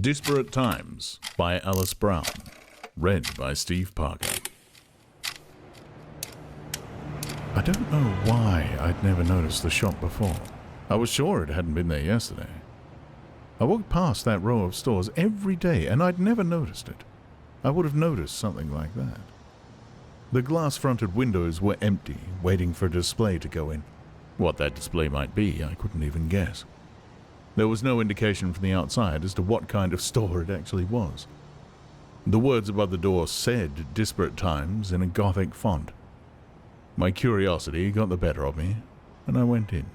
Disperate Times by Alice Brown. Read by Steve Parker. I don't know why I'd never noticed the shop before. I was sure it hadn't been there yesterday. I walked past that row of stores every day and I'd never noticed it. I would have noticed something like that. The glass-fronted windows were empty, waiting for a display to go in. What that display might be, I couldn't even guess. There was no indication from the outside as to what kind of store it actually was. The words above the door said Disperate Times in a Gothic font. My curiosity got the better of me, and I went in.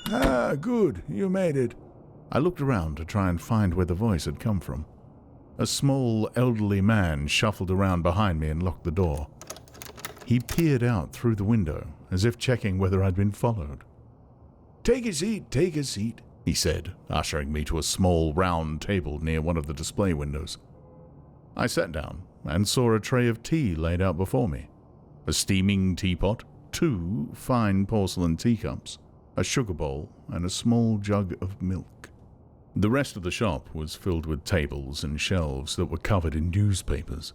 Ah, good. You made it. I looked around to try and find where the voice had come from. A small, elderly man shuffled around behind me and locked the door. He peered out through the window, as if checking whether I'd been followed. Take a seat, he said, ushering me to a small, round table near one of the display windows. I sat down and saw a tray of tea laid out before me. A steaming teapot, 2 fine porcelain teacups, a sugar bowl, and a small jug of milk. The rest of the shop was filled with tables and shelves that were covered in newspapers.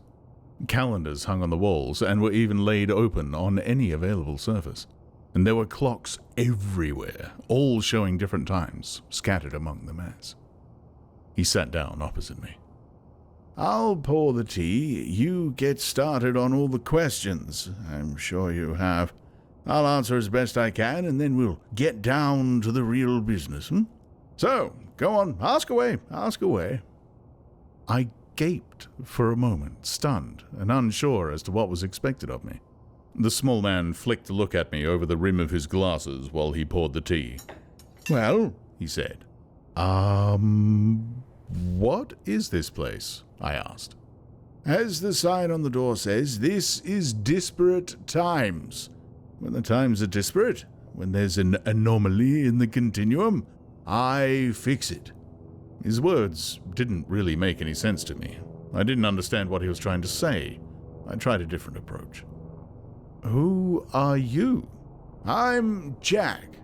Calendars hung on the walls and were even laid open on any available surface. And there were clocks everywhere, all showing different times, scattered among the mess. He sat down opposite me. I'll pour the tea. You get started on all the questions. I'm sure you have. I'll answer as best I can, and then we'll get down to the real business. So, go on, ask away. I gaped for a moment, stunned and unsure as to what was expected of me. The small man flicked a look at me over the rim of his glasses while he poured the tea. Well, he said. What is this place? I asked. As the sign on the door says, this is Disparate Times. When the times are disparate, when there's an anomaly in the continuum, I fix it. His words didn't really make any sense to me. I didn't understand what he was trying to say. I tried a different approach. Who are you? I'm Jack.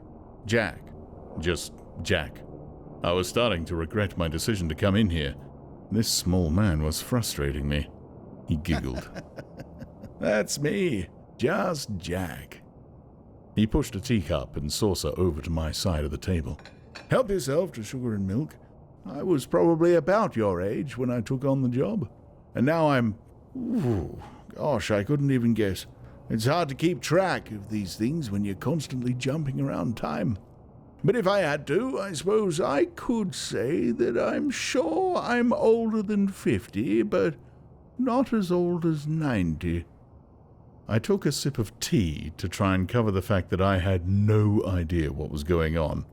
Jack. Just Jack. I was starting to regret my decision to come in here. This small man was frustrating me. He giggled. That's me. Just Jack. He pushed a teacup and saucer over to my side of the table. Help yourself to sugar and milk. I was probably about your age when I took on the job. And now I'm... Gosh, I couldn't even guess. It's hard to keep track of these things when you're constantly jumping around time. But if I had to, I suppose I could say that I'm sure I'm older than 50, but not as old as 90. I took a sip of tea to try and cover the fact that I had no idea what was going on.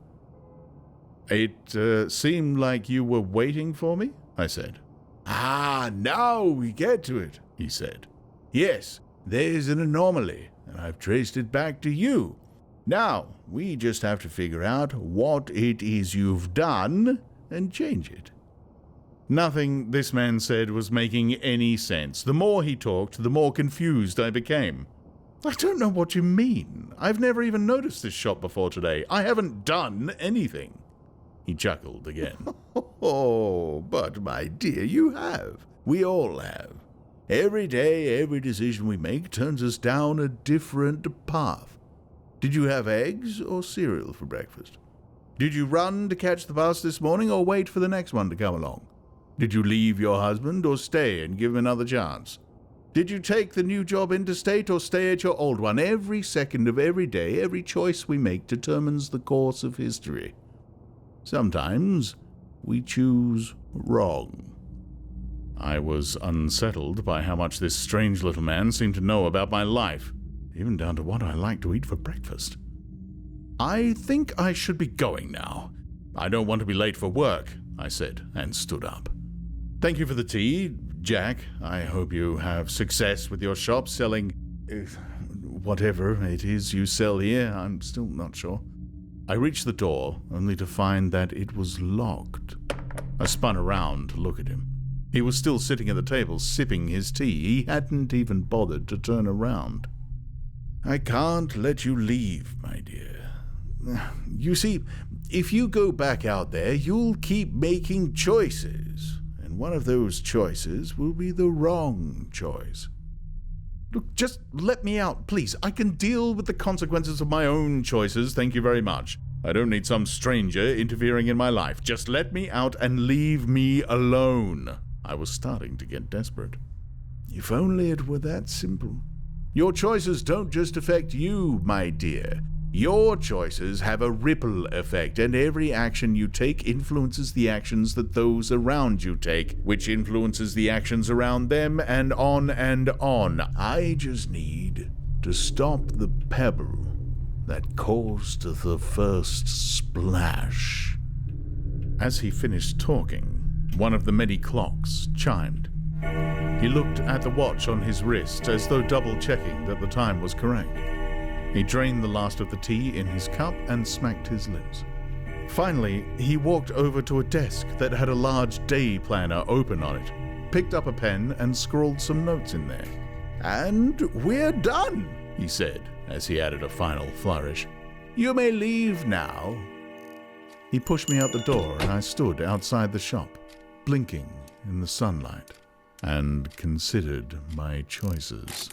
It seemed like you were waiting for me, I said. Ah, now we get to it, he said. Yes. There's an anomaly, and I've traced it back to you. Now, we just have to figure out what it is you've done and change it. Nothing this man said was making any sense. The more he talked, the more confused I became. I don't know what you mean. I've never even noticed this shop before today. I haven't done anything. He chuckled again. Oh, but my dear, you have. We all have. Every day, every decision we make turns us down a different path. Did you have eggs or cereal for breakfast? Did you run to catch the bus this morning or wait for the next one to come along? Did you leave your husband or stay and give him another chance? Did you take the new job interstate or stay at your old one? Every second of every day, every choice we make determines the course of history. Sometimes we choose wrong. I was unsettled by how much this strange little man seemed to know about my life, even down to what I like to eat for breakfast. I think I should be going now. I don't want to be late for work, I said, and stood up. Thank you for the tea, Jack. I hope you have success with your shop selling whatever it is you sell here. I'm still not sure. I reached the door, only to find that it was locked. I spun around to look at him. He was still sitting at the table, sipping his tea. He hadn't even bothered to turn around. I can't let you leave, my dear. You see, If you go back out there, you'll keep making choices, and one of those choices will be the wrong choice. Look, just let me out, please. I can deal with the consequences of my own choices, thank you very much. I don't need some stranger interfering in my life. Just let me out and leave me alone. I was starting to get desperate. If only it were that simple. Your choices don't just affect you, my dear. Your choices have a ripple effect, and every action you take influences the actions that those around you take, which influences the actions around them, and on and on. I just need to stop the pebble that caused the first splash. As he finished talking, one of the many clocks chimed. He looked at the watch on his wrist as though double-checking that the time was correct. He drained the last of the tea in his cup and smacked his lips. Finally, he walked over to a desk that had a large day planner open on it, picked up a pen and scrawled some notes in there. "And we're done," he said, as he added a final flourish. "You may leave now." He pushed me out the door and I stood outside the shop, blinking in the sunlight, and considered my choices.